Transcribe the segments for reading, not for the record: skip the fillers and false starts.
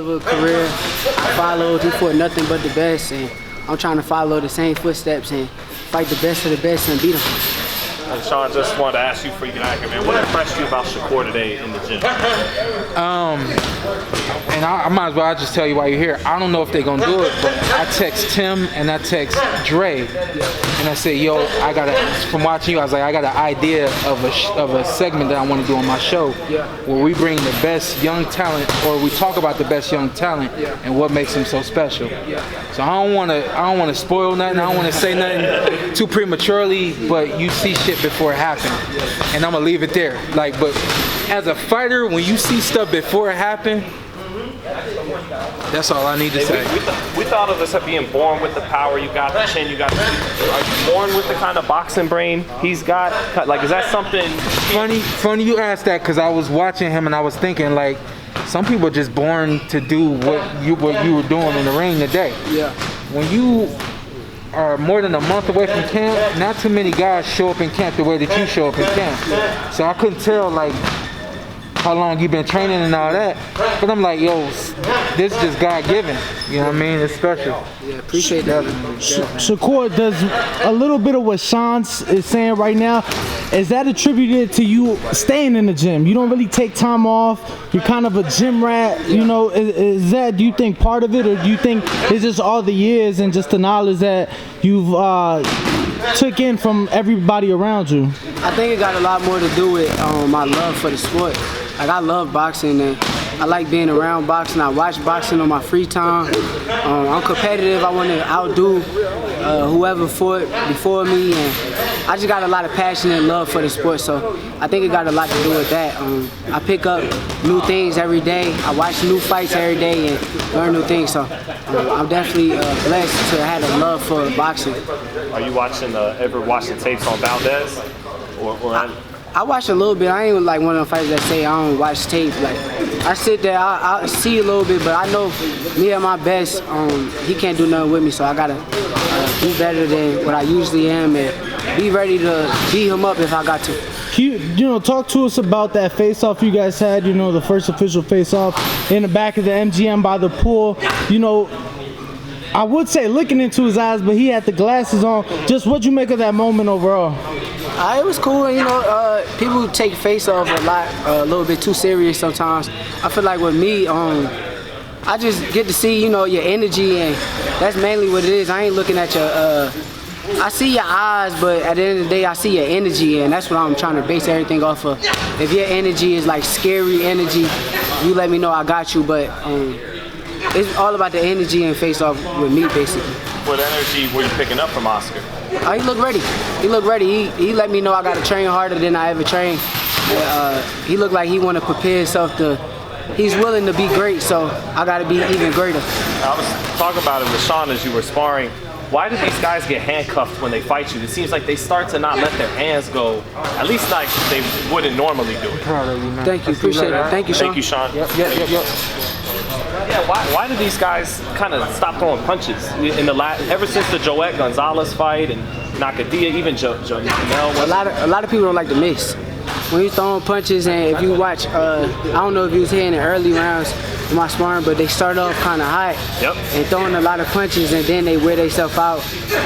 of a career. I followed. He fought nothing but the best, and I'm trying to follow the same footsteps and fight the best of the best and beat him. And Sean, just wanted to ask you for your man, what impressed you about Shakur today in the gym? And I might as well just tell you why you're here. I don't know if they're gonna do it, but I text Tim and I text Dre, and I said, yo, from watching you, I was like, I got an idea of a segment that I want to do on my show, where we bring the best young talent, or we talk about the best young talent and what makes them so special. So I don't want to spoil nothing. I don't want to say nothing too prematurely, but you see shit before it happened, and I'm gonna leave it there. Like, but as a fighter, when you see stuff before it happened, that's all I need to say. We thought of this as being born with the power. You got the chin, you got the... Are you born with the kind of boxing brain he's got? Like, is that something... Funny you asked that, because I was watching him and I was thinking, like, some people are just born to do what you were doing in the ring today. Yeah. When you are more than a month away from camp, not too many guys show up in camp the way that you show up in camp. So I couldn't tell, like, how long you've been training and all that. But I'm like, yo, this is just God-given. You know what I mean? It's special. Yeah, appreciate that. Shakur, does a little bit of what Sean is saying right now, is that attributed to you staying in the gym? You don't really take time off. You're kind of a gym rat. You know, is that, do you think, part of it? Or do you think it's just all the years and just the knowledge that you've took in from everybody around you? I think it got a lot more to do with my love for the sport. Like, I love boxing, and I like being around boxing. I watch boxing on my free time. I'm competitive. I want to outdo whoever fought before me, and I just got a lot of passion and love for the sport, so I think it got a lot to do with that. I pick up new things every day. I watch new fights every day and learn new things, so I'm definitely blessed to have a love for boxing. Are you ever watching tapes on Valdez? I watch a little bit. I ain't like one of the fighters that say I don't watch tape. Like, I sit there, I see a little bit, but I know me at my best, he can't do nothing with me, so I gotta do better than what I usually am and be ready to beat him up if I got to. You know, talk to us about that face-off you guys had, you know, the first official face-off in the back of the MGM by the pool. You know, I would say looking into his eyes, but he had the glasses on. Just what'd you make of that moment overall? It was cool, you know. People take face-off a little bit too serious sometimes. I feel like with me, I just get to see, you know, your energy, and that's mainly what it is. I ain't looking at your, I see your eyes, but at the end of the day, I see your energy, and that's what I'm trying to base everything off of. If your energy is like scary energy, you let me know I got you, but it's all about the energy and face-off with me, basically. What energy were you picking up from Oscar? He looked ready. He looked ready. He let me know I got to train harder than I ever trained. He looked like he want to prepare himself to. He's willing to be great, so I got to be even greater. I was talking about it with Sean as you were sparring. Why do these guys get handcuffed when they fight you? It seems like they start to not let their hands go, at least like they wouldn't normally do it. Proud of you, man. Thank you. Appreciate it. Thank you, Sean. Thank you, Sean. Yep. Yeah, why do these guys kind of stop throwing punches in the ever since the Joet Gonzalez fight and Nakadia, even Joe A lot of people don't like to mix. When you're throwing punches, and if you watch, I don't know if you was here in the early rounds of my sparring, but they start off kind of hot and throwing a lot of punches, and then they wear themselves out.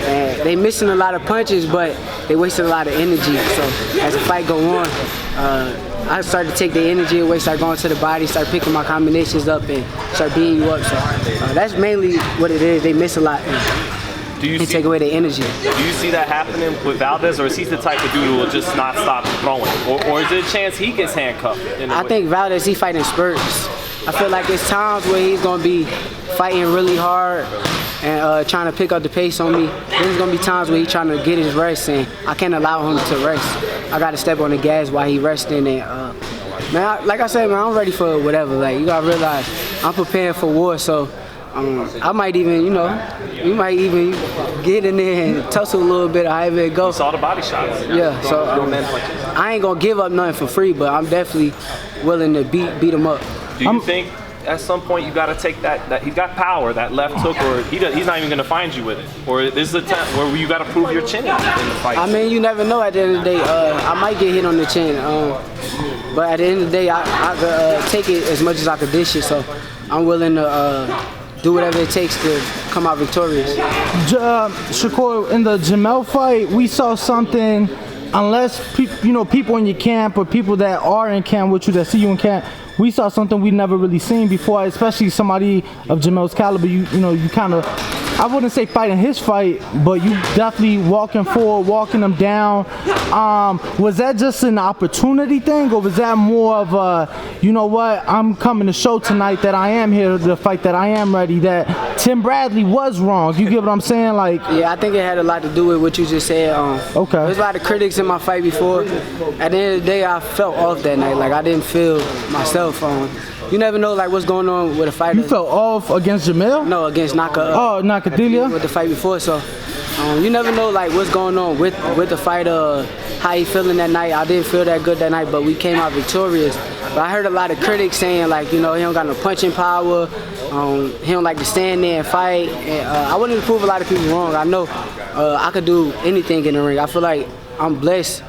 And they missing a lot of punches, but they wasting a lot of energy. So as the fight go on, I started to take the energy away, start going to the body, start picking my combinations up, and start beating you up. So that's mainly what it is. They miss a lot. And take away the energy. Do you see that happening with Valdez, or is he the type of dude who will just not stop throwing? Or is there a chance he gets handcuffed? I think Valdez, he fighting spurts. I feel like it's times where he's going to be fighting really hard and trying to pick up the pace on me. Then there's going to be times where he's trying to get his rest, and I can't allow him to rest. I got to step on the gas while he's resting. And man, like I said, man, I'm ready for whatever. Like, you got to realize I'm preparing for war, so I might even, you know, we might even get in there and tussle a little bit, however it goes. You saw the body shots. Yeah, so I ain't going to give up nothing for free, but I'm definitely willing to beat him up. Do you think at some point you got to take that he's got power, that left hook, or he's not even going to find you with it? Or this is the time where you got to prove your chin in the fight? I mean, you never know at the end of the day. I might get hit on the chin, but at the end of the day, I could take it as much as I could dish it. So I'm willing to do whatever it takes to come out victorious. Shakur, in the Jamel fight, we saw something. Unless people in your camp or people that are in camp with you that see you in camp, we saw something we never really seen before, especially somebody of Jamel's caliber. You kind of, I wouldn't say fighting his fight, but you definitely walking forward, walking him down. Was that just an opportunity thing, or was that more of a, you know what, I'm coming to show tonight that I am here to fight, that I am ready, that Tim Bradley was wrong? You get what I'm saying? Like, yeah, I think it had a lot to do with what you just said. Okay. There's a lot of critics in my fight before. At the end of the day, I felt off that night. Like, I didn't feel myself. You never know like what's going on with a fighter. You felt off against Jamel? No, against Naka. Nakadelia? With the fight before, so you never know like what's going on with the fighter, how he feeling that night. I didn't feel that good that night, but we came out victorious. But I heard a lot of critics saying like, he don't got no punching power. He don't like to stand there and fight. And I wanted to prove a lot of people wrong. I know I could do anything in the ring. I feel like I'm blessed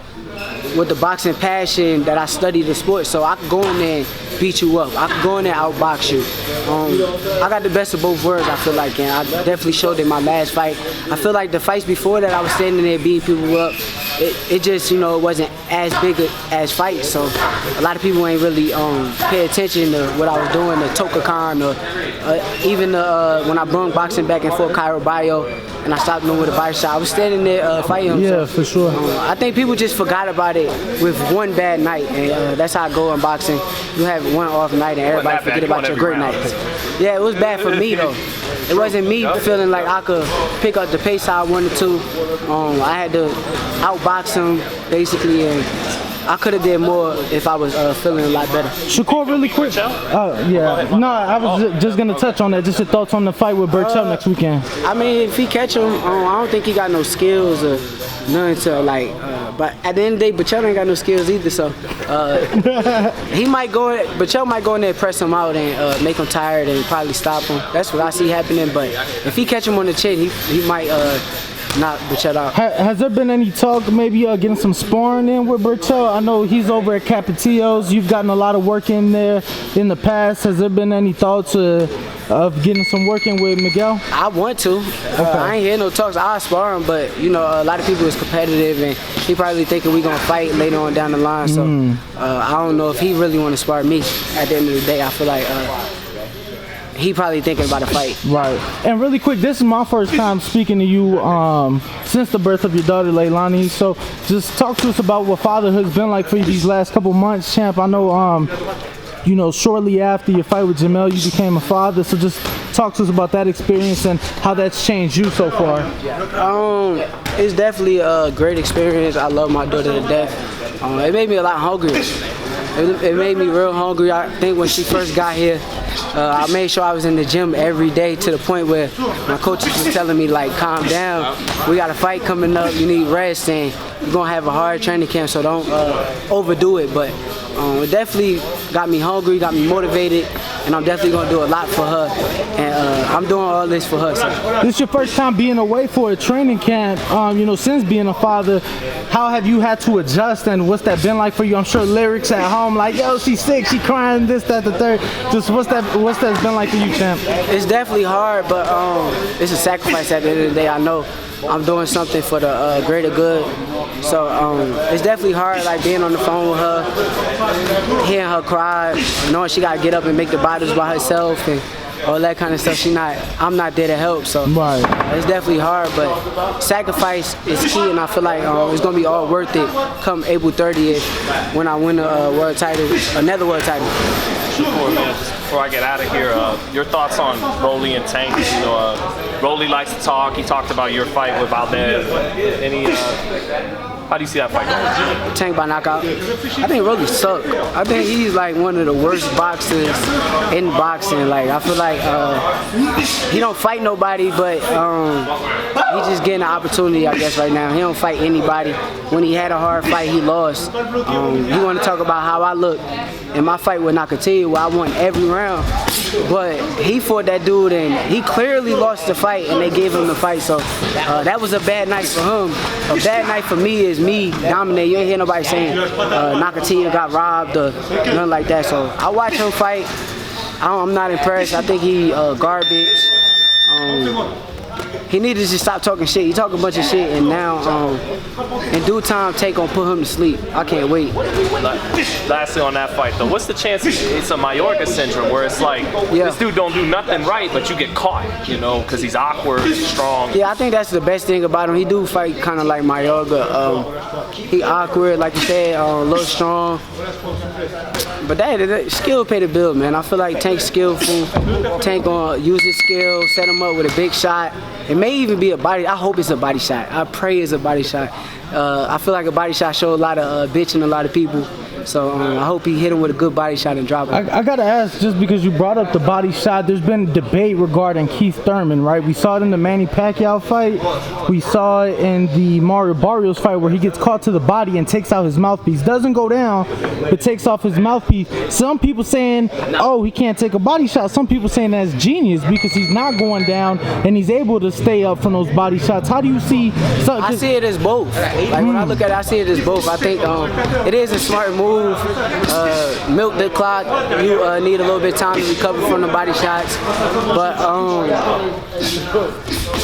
with the boxing passion that I studied the sport, so I could go in there and beat you up. I could go in there and outbox you. I got the best of both worlds, I feel like, and I definitely showed it in my last fight. I feel like the fights before that I was standing there beating people up, it just, it wasn't as big as fights, so a lot of people ain't really pay attention to what I was doing, the Tokakan, or even when I brung boxing back and forth Cairo Bio, and I stopped him with a body shot. I was standing there fighting him. Yeah, so, for sure. I think people just forgot about it with one bad night, and that's how I go in boxing. You have one off night, and everybody forget about your great nights. Yeah, it was bad for me though. It wasn't me feeling like I could pick up the pace how I wanted to. I had to outbox him basically, and I could have did more if I was feeling a lot better. Shakur, really quick. Yeah. No, I was just gonna touch on that. Just your thoughts on the fight with Berto next weekend. I mean, if he catch him, I don't think he got no skills or none to like. But at the end of the day, Berto ain't got no skills either. So he might go. Berto might go in there, press him out, and make him tired, and probably stop him. That's what I see happening. But if he catch him on the chin, he might. Not Berto out. Has there been any talk maybe getting some sparring in with Berto? I know he's over at Capetillo's. You've gotten a lot of work in there in the past. Has there been any thoughts of getting some work in with Miguel? I want to. Okay. I ain't hear no talks. I'll spar him, but a lot of people is competitive, and he probably thinking we gonna fight later on down the line. So I don't know if he really want to spar me. At the end of the day, I feel like he probably thinking about a fight. Right. And really quick, this is my first time speaking to you since the birth of your daughter, Leilani. So just talk to us about what fatherhood's been like for you these last couple months, champ. I know, shortly after your fight with Jamel, you became a father. So just talk to us about that experience and how that's changed you so far. It's definitely a great experience. I love my daughter to death. It made me a lot hungrier. It made me real hungry. I think when she first got here, I made sure I was in the gym every day to the point where my coaches was telling me, like, calm down. We got a fight coming up. You need rest, and you're going to have a hard training camp, so don't overdo it. But it definitely got me hungry, got me motivated, and I'm definitely going to do a lot for her. And I'm doing all this for her. So. This is your first time being away for a training camp, since being a father. How have you had to adjust, and what's that been like for you? I'm sure lyrics at home like, yo, she's sick, she crying, this, that, the third. Just what's that been like for you, champ? It's definitely hard, but it's a sacrifice at the end of the day. I know I'm doing something for the greater good. So it's definitely hard, like being on the phone with her, hearing her cry, knowing she got to get up and make the bottles by herself and all that kind of stuff. I'm not there to help, so it's definitely hard, but sacrifice is key, and I feel like it's gonna be all worth it come April 30th when I win a world title, another world title. Shakur, man, just before I get out of here, your thoughts on Rolly and Tank? Rolly likes to talk. He talked about your fight with Valdez. How do you see that fight going? Tank by knockout. I think Rolly suck. I think he's like one of the worst boxers in boxing. Like, I feel like he don't fight nobody, but he's just getting an opportunity, I guess, right now. He don't fight anybody. When he had a hard fight, he lost. You want to talk about how I look in my fight with Nakatillo, where I won every round. But he fought that dude, and he clearly lost the fight, and they gave him the fight. So that was a bad night for him. A bad night for me is me dominating. You ain't hear nobody saying Nakatillo got robbed or nothing like that. So I watch him fight. I'm not impressed. I think he garbage. He needed to just stop talking shit. He talking a bunch of shit, and now, in due time, Tank gonna put him to sleep. I can't wait. Lastly on that fight, though, what's the chance it's a Mayorga syndrome where it's like, this dude don't do nothing right, but you get caught, you know, because he's awkward, he's strong. Yeah, I think that's the best thing about him. He do fight kind of like Mayorga. He awkward, like you said, a little strong. But that skill pay the bill, man. I feel like Tank's skillful. Tank gonna use his skill, set him up with a big shot. It may even be a body. I hope it's a body shot. I pray it's a body shot. I feel like a body shot show a lot of bitching a lot of people. So I hope he hit him with a good body shot and drop him. I gotta ask, just because you brought up the body shot, there's been debate regarding Keith Thurman, right? We saw it in the Manny Pacquiao fight. We saw it in the Mario Barrios fight where he gets caught to the body and takes out his mouthpiece. Doesn't go down, but takes off his mouthpiece. Some people saying, oh, he can't take a body shot. Some people saying that's genius because he's not going down and he's able to stay up from those body shots. How do you see? I see it as both. Like when I look at it, I see it as both. I think it is a smart move. Milk the clock. You need a little bit of time to recover from the body shots. But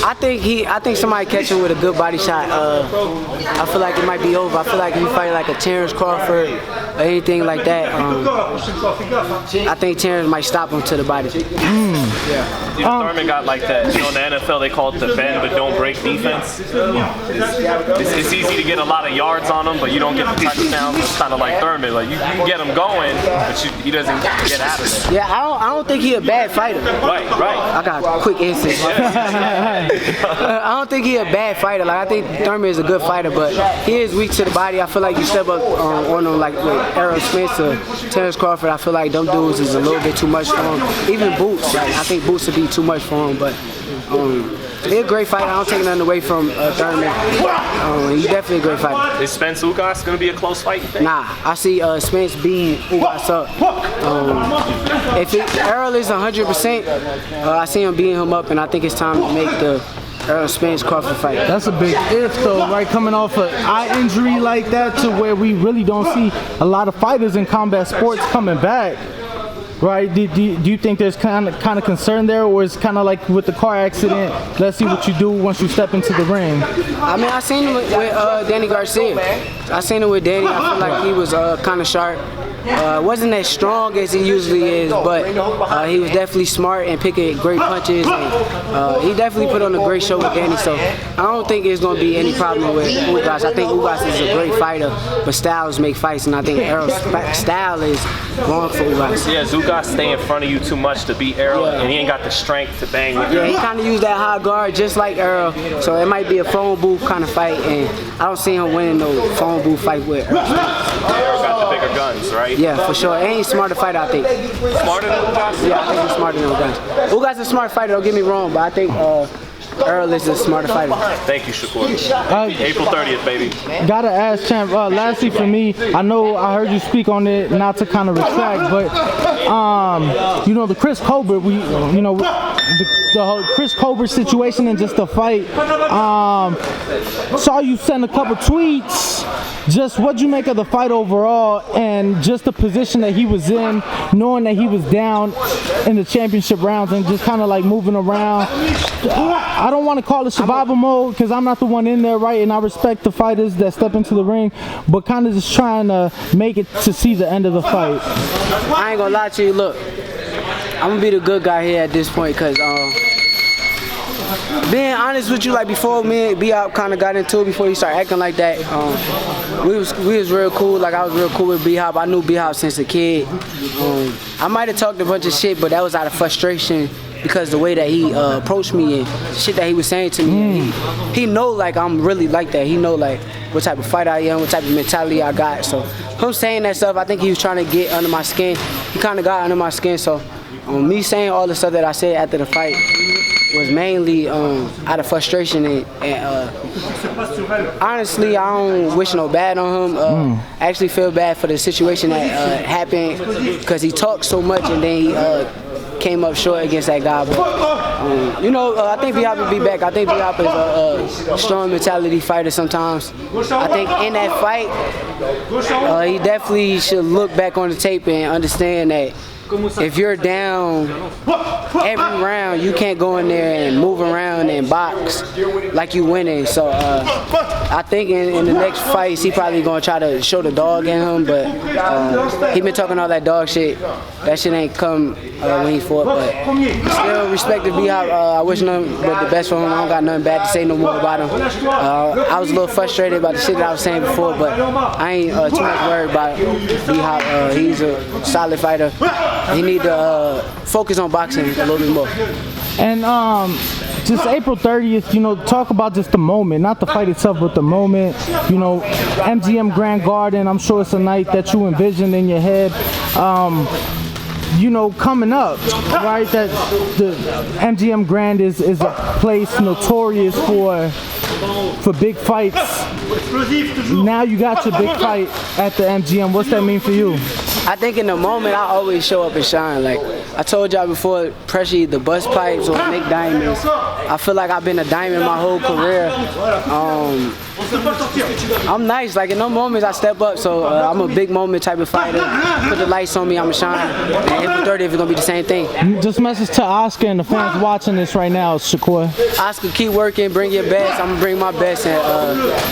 I think somebody catch him with a good body shot. I feel like it might be over. I feel like if you fight like a Terrence Crawford or anything like that, I think Terrence might stop him to the body. You know, Thurman got like that. You know, in the NFL they call it the bend but don't break defense. It's easy to get a lot of yards on him, but you don't get the touchdowns. It's kind of like Thurman. Like you can get him going, but he doesn't get out of there. Yeah, I don't think he a bad fighter. Right. I got a quick answer. I don't think he a bad fighter. Like I think Thurman is a good fighter, but he is weak to the body. I feel like you step up on him like with Errol Spence or Terrence Crawford. I feel like them dudes is a little bit too much for him. Even Boots, like I think Boots would be too much for him, but. He's a great fighter. I don't take nothing away from Thurman. He's definitely a great fighter. Is Spence Ugas going to be a close fight, you think? Nah, I see Spence beating Ugas up. If Errol is 100%, I see him beating him up, and I think it's time to make the Errol Spence Crawford fight. That's a big if, though, right? Coming off an eye injury like that to where we really don't see a lot of fighters in combat sports coming back. Right? Do you think there's kind of concern there, or is kind of like with the car accident? Let's see what you do once you step into the ring. I mean, I seen him with Danny Garcia. I seen him with Danny. I feel like he was kind of sharp. Wasn't as strong as he usually is, but he was definitely smart and picking great punches. And, he definitely put on a great show with Danny. So I don't think there's going to be any problem with Ugas. I think Ugas is a great fighter, but styles make fights, and I think Errol's style is wrong for Ugas. Yeah, Ugas stay in front of you too much to beat Errol, and he ain't got the strength to bang with you. Yeah, he kind of used that high guard just like Errol, so it might be a phone booth kind of fight, and I don't see him winning no phone booth fight with Errol. Errol got the bigger guns, right? Yeah, for sure. And he's smarter fighter, I think. Smarter than Ugas? Yeah, I think he's smarter than Ugas. Ugas is a smart fighter, don't get me wrong, but I think Errol is a smarter fighter. Thank you, Shakur. April 30th, baby. Gotta ask, champ. Lastly, for me, I know I heard you speak on it, not to kind of retract, but you know the Chris Colbert, the whole Chris Colbert situation and just the fight. Saw you send a couple tweets. Just what'd you make of the fight overall, and just the position that he was in, knowing that he was down in the championship rounds and just kind of like moving around. I don't want to call it survival mode because I'm not the one in there, right? And I respect the fighters that step into the ring, but kind of just trying to make it to see the end of the fight. I ain't gonna lie to you. Look, I'm gonna be the good guy here at this point because being honest with you, like before me and B-Hop kind of got into it, before he started acting like that, we was real cool. Like I was real cool with B-Hop. I knew B-Hop since a kid. I might have talked a bunch of shit, but that was out of frustration because the way that he approached me and shit that he was saying to me. He know like I'm really like that. He know like what type of fighter I am, what type of mentality I got. So him saying that stuff, I think he was trying to get under my skin. He kind of got under my skin. So me saying all the stuff that I said after the fight was mainly out of frustration and honestly, I don't wish no bad on him. I actually feel bad for the situation that happened because he talked so much and then he came up short against that guy. But I think B-Hop will be back. I think B-Hop is a strong mentality fighter sometimes. I think in that fight, he definitely should look back on the tape and understand that if you're down every round, you can't go in there and move around and box like you winning. So I think in the next fights, he probably gonna try to show the dog in him, but he been talking all that dog shit. That shit ain't come when he fought, but still respect to B-Hop. I wish nothing but the best for him. I don't got nothing bad to say no more about him. I was a little frustrated about the shit that I was saying before, but I ain't too much worried about B-Hop. He's a solid fighter. He need to focus on boxing a little bit more. And just April 30th, you know, talk about just the moment, not the fight itself, but the moment. You know, MGM Grand Garden, I'm sure it's a night that you envisioned in your head. You know, coming up, right? That the MGM Grand is a place notorious for big fights. Now you got your big fight at the MGM. What's that mean for you? I think in the moment I always show up and shine. Like I told y'all before, pressure either bust pipes or make diamonds. I feel like I've been a diamond my whole career. I'm nice. Like in no moments I step up. So I'm a big moment type of fighter. Put the lights on me, I'ma shine. And April 30th is gonna be the same thing. Just message to Oscar and the fans watching this right now, Shakur. Oscar, keep working, bring your best. I'm gonna bring my best, and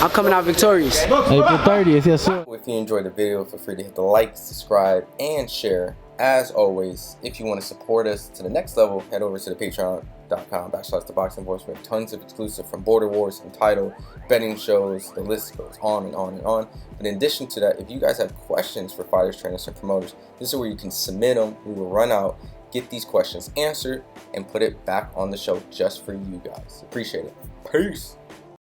I'm coming out victorious. April 30th, yes sir. If you enjoyed the video, feel free to hit the like, subscribe, and share. As always, if you want to support us to the next level, head over to the patreon.com/ThaBoxingVoice. We have tons of exclusive from Border Wars, from title, betting shows, the list goes on and on and on. But in addition to that, if you guys have questions for fighters, trainers, and promoters, this is where you can submit them. We will run out, get these questions answered, and put it back on the show just for you guys. Appreciate it. Peace.